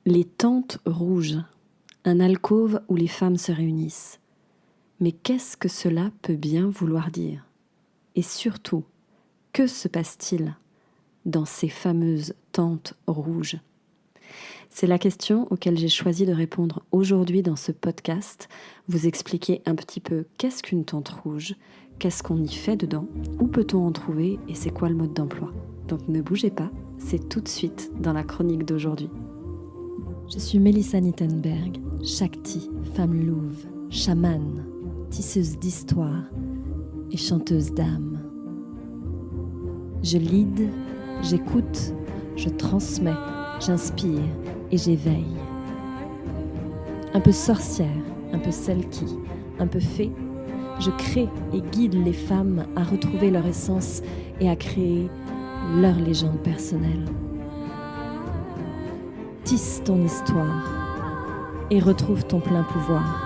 Les tentes rouges, un alcôve où les femmes se réunissent. Mais qu'est-ce que cela peut bien vouloir dire? Et surtout, que se passe-t-il dans ces fameuses tentes rouges? C'est la question auquel j'ai choisi de répondre aujourd'hui dans ce podcast, vous expliquer un petit peu qu'est-ce qu'une tente rouge, qu'est-ce qu'on y fait dedans, où peut-on en trouver et c'est quoi le mode d'emploi. Donc ne bougez pas, c'est tout de suite dans la chronique d'aujourd'hui. Je suis Mélissa Nittenberg, Shakti, femme louve, chamane, tisseuse d'histoire et chanteuse d'âme. Je lead, j'écoute, je transmets, j'inspire et j'éveille. Un peu sorcière, un peu selkie, un peu fée, je crée et guide les femmes à retrouver leur essence et à créer leur légende personnelle. Tisse ton histoire et retrouve ton plein pouvoir.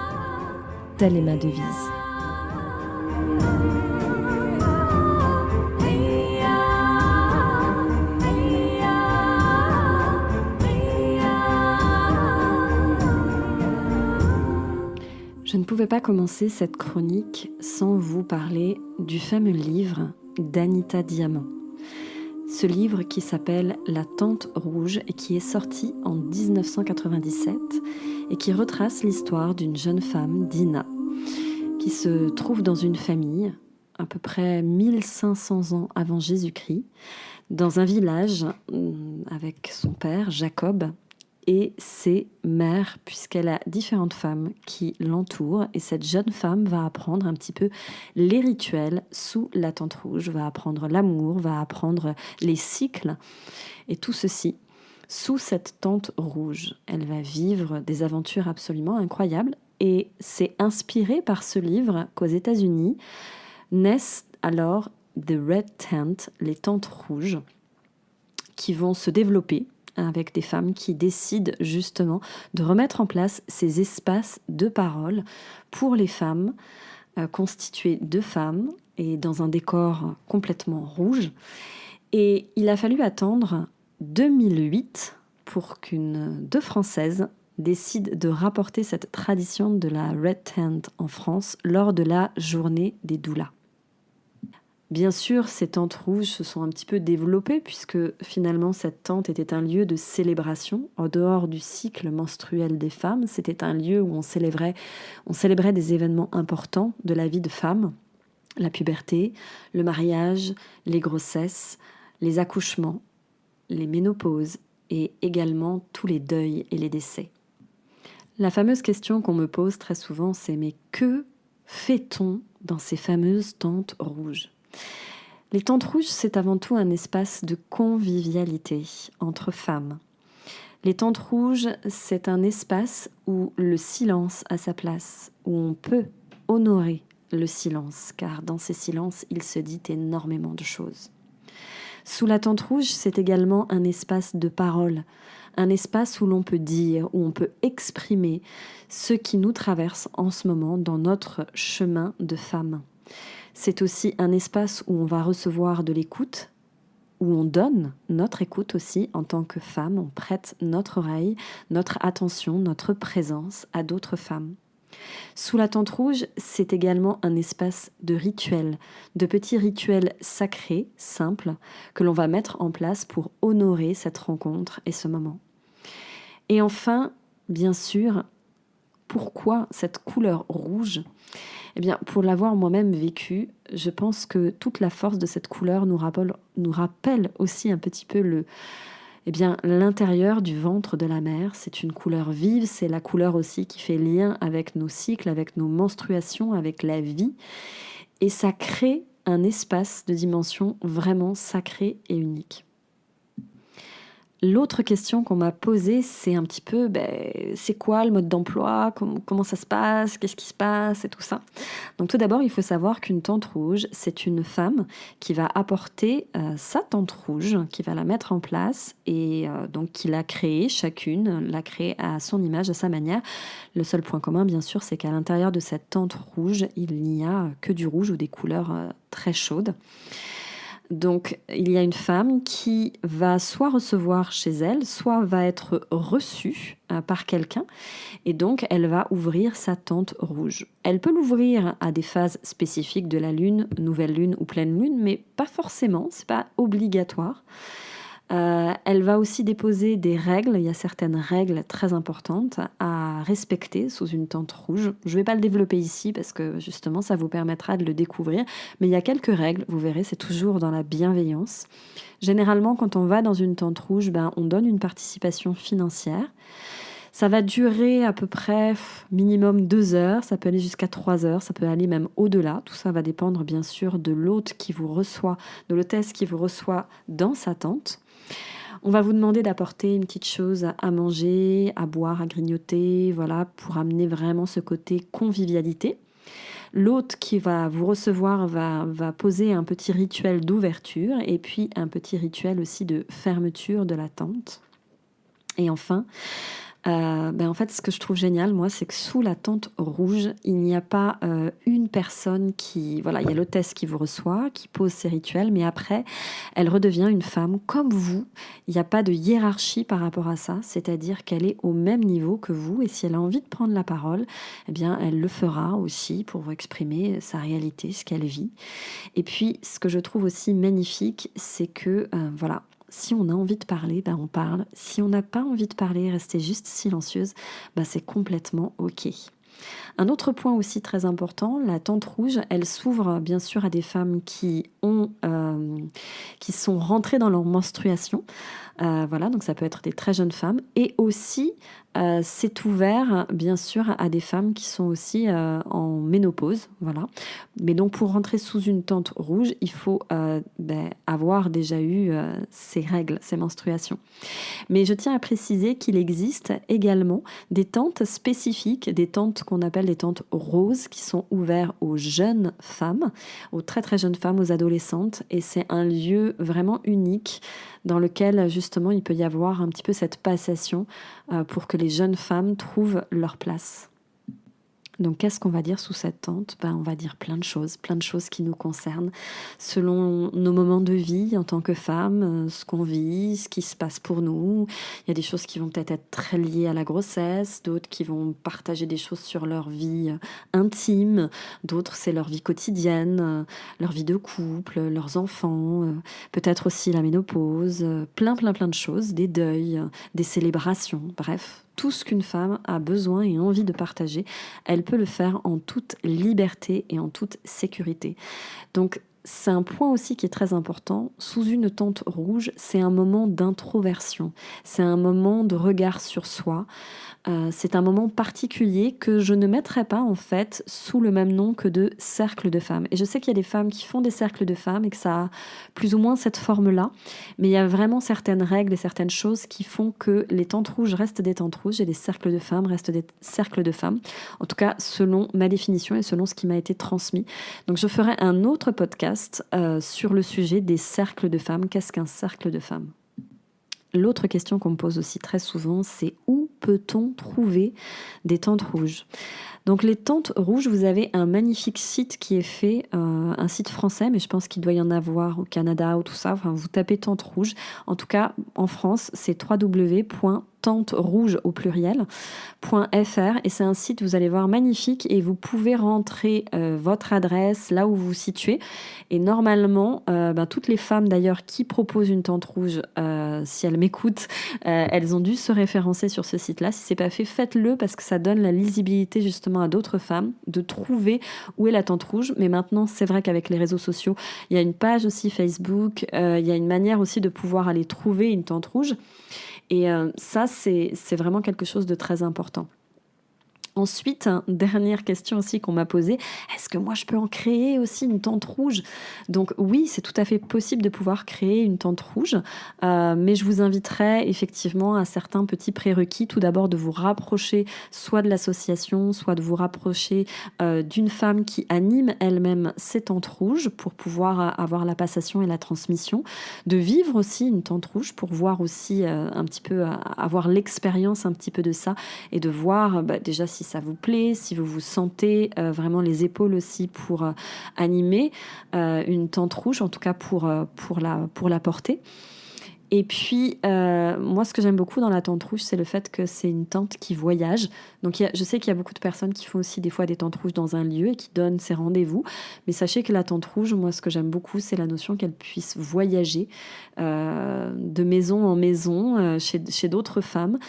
Telle est ma devise. Je ne pouvais pas commencer cette chronique sans vous parler du fameux livre d'Anita Diamant. Ce livre qui s'appelle La Tente rouge et qui est sorti en 1997 et qui retrace l'histoire d'une jeune femme, Dina, qui se trouve dans une famille à peu près 1500 ans avant Jésus-Christ, dans un village avec son père, Jacob, et ses mères, puisqu'elle a différentes femmes qui l'entourent. Et cette jeune femme va apprendre un petit peu les rituels sous la tente rouge, va apprendre l'amour, va apprendre les cycles. Et tout ceci sous cette tente rouge. Elle va vivre des aventures absolument incroyables. Et c'est inspiré par ce livre qu'aux États-Unis naissent alors The Red Tent, les tentes rouges, qui vont se développer avec des femmes qui décident justement de remettre en place ces espaces de parole pour les femmes, constitués de femmes et dans un décor complètement rouge. Et il a fallu attendre 2008 pour deux Françaises décident de rapporter cette tradition de la Red Tent en France lors de la journée des doulas. Bien sûr, ces tentes rouges se sont un petit peu développées puisque finalement cette tente était un lieu de célébration en dehors du cycle menstruel des femmes. C'était un lieu où on célébrait des événements importants de la vie de femme, la puberté, le mariage, les grossesses, les accouchements, les ménopauses et également tous les deuils et les décès. La fameuse question qu'on me pose très souvent, c'est mais que fait-on dans ces fameuses tentes rouges ? Les tentes rouges, c'est avant tout un espace de convivialité entre femmes. Les tentes rouges, c'est un espace où le silence a sa place, où on peut honorer le silence, car dans ces silences, il se dit énormément de choses. Sous la tente rouge, c'est également un espace de parole, un espace où l'on peut dire, où on peut exprimer ce qui nous traverse en ce moment dans notre chemin de femme. C'est aussi un espace où on va recevoir de l'écoute, où on donne notre écoute aussi en tant que femme, on prête notre oreille, notre attention, notre présence à d'autres femmes. Sous la tente rouge, c'est également un espace de rituels, de petits rituels sacrés, simples, que l'on va mettre en place pour honorer cette rencontre et ce moment. Et enfin, bien sûr, pourquoi cette couleur rouge ? Eh bien, pour l'avoir moi-même vécu, je pense que toute la force de cette couleur nous rappelle aussi un petit peu l'intérieur du ventre de la mère. C'est une couleur vive, c'est la couleur aussi qui fait lien avec nos cycles, avec nos menstruations, avec la vie. Et ça crée un espace de dimension vraiment sacré et unique. L'autre question qu'on m'a posée, c'est un petit peu, c'est quoi le mode d'emploi, comment ça se passe, qu'est-ce qui se passe et tout ça. Donc tout d'abord, il faut savoir qu'une tente rouge, c'est une femme qui va apporter sa tente rouge, qui va la mettre en place et donc qui l'a créée, chacune l'a créée à son image, à sa manière. Le seul point commun, bien sûr, c'est qu'à l'intérieur de cette tente rouge, il n'y a que du rouge ou des couleurs très chaudes. Donc, il y a une femme qui va soit recevoir chez elle, soit va être reçue par quelqu'un, et donc elle va ouvrir sa tente rouge. Elle peut l'ouvrir à des phases spécifiques de la lune, nouvelle lune ou pleine lune, mais pas forcément, c'est pas obligatoire. Elle va aussi déposer des règles. Il y a certaines règles très importantes à respecter sous une tente rouge. Je ne vais pas le développer ici parce que justement ça vous permettra de le découvrir. Mais il y a quelques règles, vous verrez, c'est toujours dans la bienveillance. Généralement, quand on va dans une tente rouge, on donne une participation financière. Ça va durer à peu près minimum 2 heures, ça peut aller jusqu'à 3 heures, ça peut aller même au-delà. Tout ça va dépendre bien sûr de l'hôte qui vous reçoit, de l'hôtesse qui vous reçoit dans sa tente. On va vous demander d'apporter une petite chose à manger, à boire, à grignoter, voilà, pour amener vraiment ce côté convivialité. L'hôte qui va vous recevoir va poser un petit rituel d'ouverture et puis un petit rituel aussi de fermeture de la tente. Et enfin, en fait, ce que je trouve génial, moi, c'est que sous la tente rouge, il n'y a pas une personne qui... Voilà, il y a l'hôtesse qui vous reçoit, qui pose ses rituels, mais après, elle redevient une femme comme vous. Il n'y a pas de hiérarchie par rapport à ça, c'est-à-dire qu'elle est au même niveau que vous, et si elle a envie de prendre la parole, eh bien, elle le fera aussi pour vous exprimer sa réalité, ce qu'elle vit. Et puis, ce que je trouve aussi magnifique, c'est que, voilà, si on a envie de parler, on parle. Si on n'a pas envie de parler, rester juste silencieuse, c'est complètement OK. Un autre point aussi très important, la tente rouge, elle s'ouvre bien sûr à des femmes qui sont rentrées dans leur menstruation. Voilà, donc ça peut être des très jeunes femmes. Et aussi, c'est ouvert bien sûr à des femmes qui sont aussi en ménopause. Voilà. Mais donc pour rentrer sous une tente rouge, il faut avoir déjà eu ces règles, ces menstruations. Mais je tiens à préciser qu'il existe également des tentes spécifiques, des tentes qu'on appelle des tentes roses, qui sont ouvertes aux jeunes femmes, aux très très jeunes femmes, aux adolescentes. Et c'est un lieu vraiment unique dans lequel justement il peut y avoir un petit peu cette passation pour que les jeunes femmes trouvent leur place. Donc, qu'est-ce qu'on va dire sous cette tente ? On va dire plein de choses qui nous concernent, selon nos moments de vie en tant que femme, ce qu'on vit, ce qui se passe pour nous. Il y a des choses qui vont peut-être être très liées à la grossesse, d'autres qui vont partager des choses sur leur vie intime, d'autres c'est leur vie quotidienne, leur vie de couple, leurs enfants, peut-être aussi la ménopause, plein de choses, des deuils, des célébrations, bref. Tout ce qu'une femme a besoin et envie de partager, elle peut le faire en toute liberté et en toute sécurité. Donc, c'est un point aussi qui est très important. Sous une tente rouge, c'est un moment d'introversion. C'est un moment de regard sur soi. C'est un moment particulier que je ne mettrai pas en fait sous le même nom que de cercle de femmes. Et je sais qu'il y a des femmes qui font des cercles de femmes et que ça a plus ou moins cette forme-là. Mais il y a vraiment certaines règles et certaines choses qui font que les tentes rouges restent des tentes rouges et les cercles de femmes restent des cercles de femmes. En tout cas, selon ma définition et selon ce qui m'a été transmis. Donc je ferai un autre podcast sur le sujet des cercles de femmes. Qu'est-ce qu'un cercle de femmes ? L'autre question qu'on me pose aussi très souvent, c'est où peut-on trouver des tentes rouges ? Donc les tentes rouges, vous avez un magnifique site qui est fait, un site français, mais je pense qu'il doit y en avoir au Canada ou tout ça. Enfin, vous tapez tente rouge. En tout cas, en France, c'est www.tenterouge au pluriel.fr et c'est un site, vous allez voir, magnifique et vous pouvez rentrer votre adresse, là où vous vous situez. Et normalement, toutes les femmes d'ailleurs qui proposent une tente rouge, si elles m'écoutent, elles ont dû se référencer sur ce site-là. Si c'est pas fait, faites-le parce que ça donne la lisibilité justement à d'autres femmes de trouver où est la tente rouge. Mais maintenant, c'est vrai qu'avec les réseaux sociaux, il y a une page aussi Facebook, il y a une manière aussi de pouvoir aller trouver une tente rouge. Et ça, c'est vraiment quelque chose de très important. Ensuite, dernière question aussi qu'on m'a posée, est-ce que moi je peux en créer aussi une tente rouge ? Donc oui, c'est tout à fait possible de pouvoir créer une tente rouge, mais je vous inviterai effectivement à certains petits prérequis. Tout d'abord de vous rapprocher soit de l'association, soit de vous rapprocher d'une femme qui anime elle-même ces tentes rouges pour pouvoir avoir la passation et la transmission, de vivre aussi une tente rouge pour voir aussi un petit peu, avoir l'expérience un petit peu de ça et de voir déjà si si ça vous plaît, si vous vous sentez vraiment les épaules aussi pour animer une tente rouge, en tout cas pour la porter. Et puis, moi, ce que j'aime beaucoup dans la tente rouge, c'est le fait que c'est une tente qui voyage. Donc, je sais qu'il y a beaucoup de personnes qui font aussi des fois des tentes rouges dans un lieu et qui donnent ces rendez-vous. Mais sachez que la tente rouge, moi, ce que j'aime beaucoup, c'est la notion qu'elle puisse voyager de maison en maison chez d'autres femmes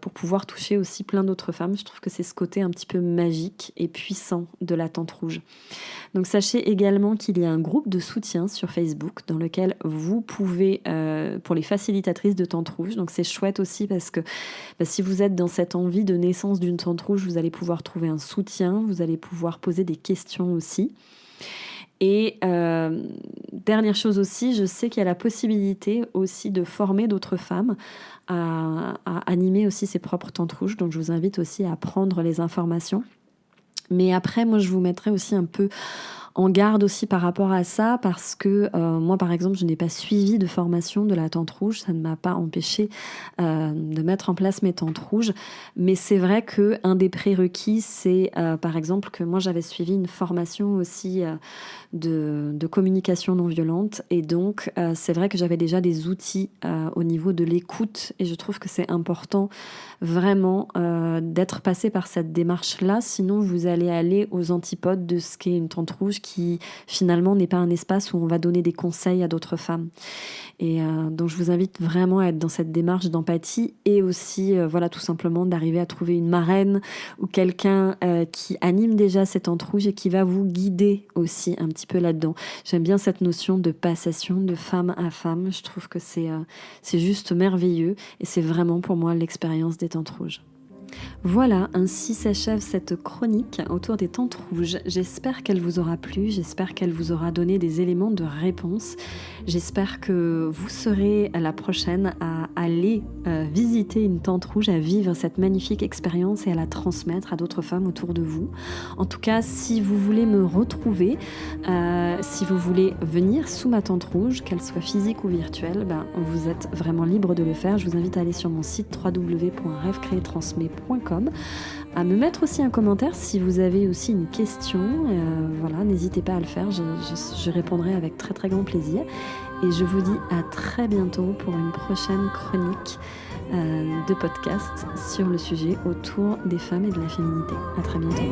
pour pouvoir toucher aussi plein d'autres femmes. Je trouve que c'est ce côté un petit peu magique et puissant de la tente rouge. Donc, sachez également qu'il y a un groupe de soutien sur Facebook dans lequel vous pouvez, pour les facilitatrices de tente rouge, donc c'est chouette aussi parce que si vous êtes dans cette envie de naissance d'une tente rouge, vous allez pouvoir trouver un soutien, vous allez pouvoir poser des questions aussi. Et dernière chose aussi, je sais qu'il y a la possibilité aussi de former d'autres femmes à animer aussi ses propres tentes rouges, donc je vous invite aussi à prendre les informations. Mais après, moi, je vous mettrai aussi un peu en garde aussi par rapport à ça, parce que moi, par exemple, je n'ai pas suivi de formation de la tente rouge. Ça ne m'a pas empêché de mettre en place mes tentes rouges. Mais c'est vrai qu'un des prérequis, c'est par exemple que moi, j'avais suivi une formation aussi de communication non violente. Et donc, c'est vrai que j'avais déjà des outils au niveau de l'écoute. Et je trouve que c'est important vraiment d'être passé par cette démarche-là. Sinon, vous allez aller aux antipodes de ce qu'est une tente rouge qui finalement n'est pas un espace où on va donner des conseils à d'autres femmes. Et donc je vous invite vraiment à être dans cette démarche d'empathie et aussi voilà, tout simplement d'arriver à trouver une marraine ou quelqu'un qui anime déjà cette tente rouge et qui va vous guider aussi un petit peu là-dedans. J'aime bien cette notion de passation de femme à femme. Je trouve que c'est juste merveilleux et c'est vraiment pour moi l'expérience des tentes rouges. Voilà, ainsi s'achève cette chronique autour des tentes rouges. J'espère qu'elle vous aura plu, j'espère qu'elle vous aura donné des éléments de réponse. J'espère que vous serez à la prochaine à aller visiter une tente rouge, à vivre cette magnifique expérience et à la transmettre à d'autres femmes autour de vous. En tout cas, si vous voulez me retrouver, si vous voulez venir sous ma tente rouge, qu'elle soit physique ou virtuelle, vous êtes vraiment libre de le faire. Je vous invite à aller sur mon site www.rêvecréetransmet.com, à me mettre aussi un commentaire si vous avez aussi une question. Voilà, n'hésitez pas à le faire, je répondrai avec très très grand plaisir. Et je vous dis à très bientôt pour une prochaine chronique de podcast sur le sujet autour des femmes et de la féminité. À très bientôt.